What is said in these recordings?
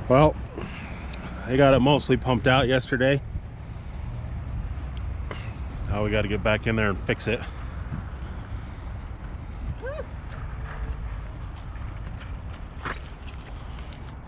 Well, I got it mostly pumped out yesterday. Now we got to get back in there and fix it.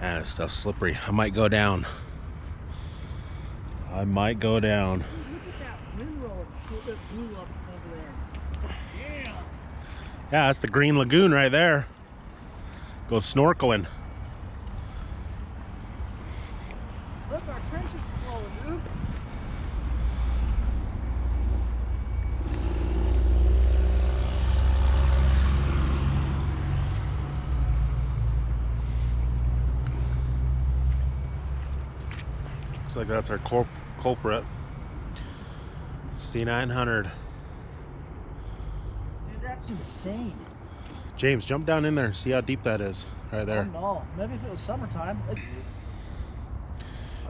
Man, this stuff's slippery. I might go down. Look at that mineral that blew up over there. Yeah. Yeah, that's the Green Lagoon right there. Go snorkeling. Look, our trench is flowing, dude. Looks like that's our culprit. C900. Dude, that's insane. James, jump down in there. See how deep that is. Right there. Oh no, maybe if it was summertime.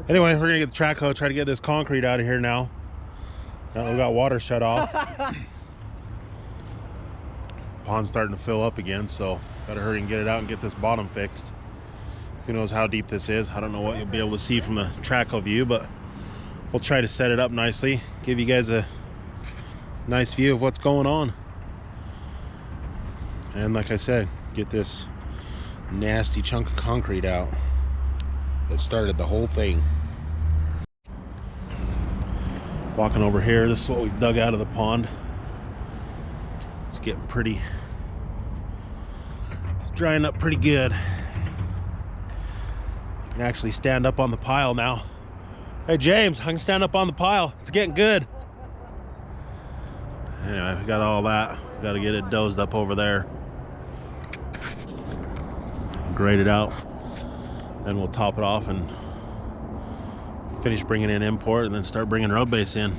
Anyway, we're gonna get the track hoe, try to get this concrete out of here now. Now we got water shut off. Pond's starting to fill up again, so gotta hurry and get it out and get this bottom fixed. Who knows how deep this is? I don't know what you'll be able to see from the track hoe view, but we'll try to set it up nicely, give you guys a nice view of what's going on. And like I said, get this nasty chunk of concrete out that started the whole thing. Walking over here, this is what we've dug out of the pond. It's getting pretty, it's drying up pretty good. You can actually stand up on the pile now. Hey James, I can stand up on the pile. It's getting good. Anyway, we got all that. We got to get it dozed up over there. Grade it out. Then we'll top it off and finish bringing in import and then start bringing road base in.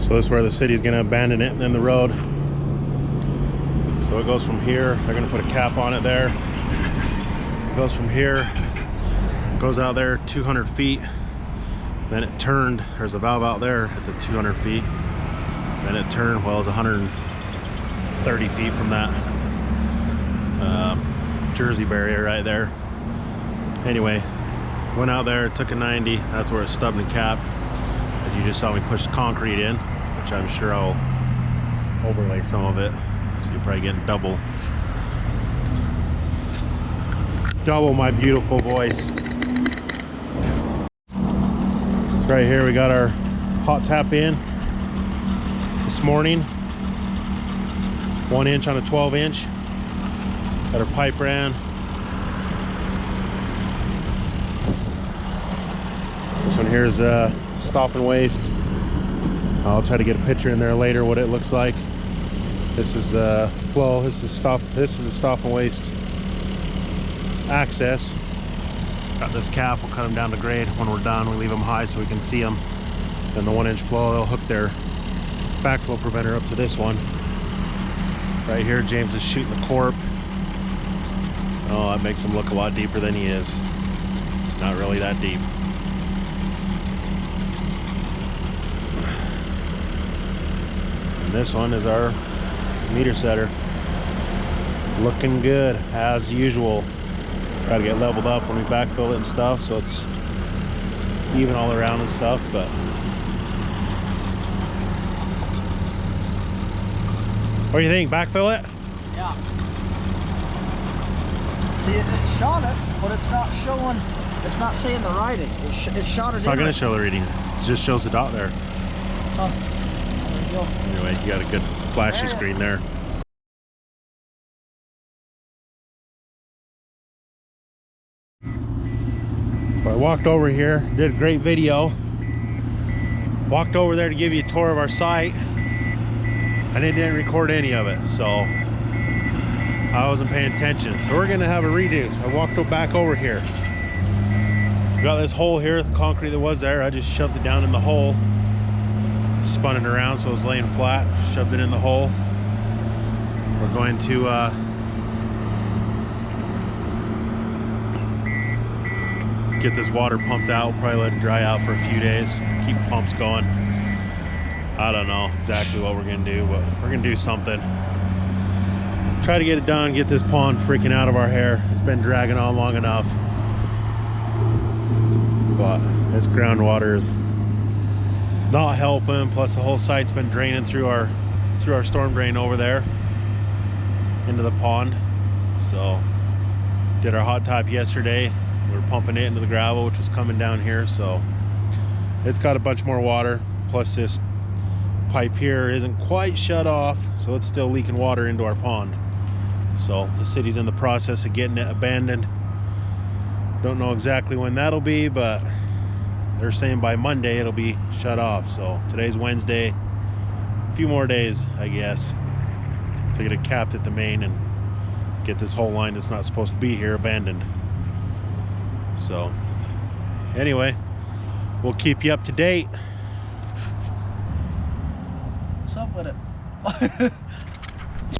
So this is where the city's gonna abandon it, and then the road. So it goes from here. They're gonna put a cap on it there. It goes from here, goes out there 200 feet. Then it turned. There's a valve out there at the 200 feet. Then it turned. Well, it's 130 feet from that Jersey barrier right there. Anyway, went out there, took a 90. That's where it stubbed and capped. As you just saw me push the concrete in, which I'm sure I'll overlay some of it. So you're probably getting double my beautiful voice. So right here we got our hot tap in this morning. 1 inch on a 12 inch. Got our pipe ran. This one here is stop and waste. I'll try to get a picture in there later what it looks like. This is the flow. This is a stop and waste access. Got this cap. We'll cut them down to grade when we're done. We leave them high so we can see them. Then the 1 inch flow, they'll hook their backflow preventer up to this one. Right here, James is shooting the corp. Oh, that makes him look a lot deeper than he is. Not really that deep. And this one is our meter setter. Looking good as usual. Try to get leveled up when we backfill it and stuff, so it's even all around and stuff. But what do you think? Backfill it? Yeah. See, it shot it, but it's not showing. It's not saying the writing. It shot it. It's not going to show the reading. It just shows the dot there. Oh, there you go. Anyway, you got a good flashy screen there. So I walked over here, did a great video. Walked over there to give you a tour of our site. I didn't record any of it, so I wasn't paying attention. So we're gonna have a redo. So I walked back over here. We got this hole here, the concrete that was there. I just shoved it down in the hole. Spun it around so it was laying flat. Shoved it in the hole. We're going to get this water pumped out. Probably let it dry out for a few days. Keep pumps going. I don't know exactly what we're gonna do, but we're gonna do something. Try to get it done, get this pond freaking out of our hair. It's been dragging on long enough. But this groundwater is not helping. Plus the whole site's been draining through our storm drain over there into the pond. So did our hot tap yesterday. We were pumping it into the gravel, which was coming down here. So it's got a bunch more water. Plus this pipe here isn't quite shut off, so it's still leaking water into our pond. So the city's in the process of getting it abandoned. Don't know exactly when that'll be, but they're saying by Monday it'll be shut off. So today's Wednesday. A few more days, I guess, to get it capped at the main and get this whole line that's not supposed to be here abandoned. So anyway, we'll keep you up to date. What's up with it?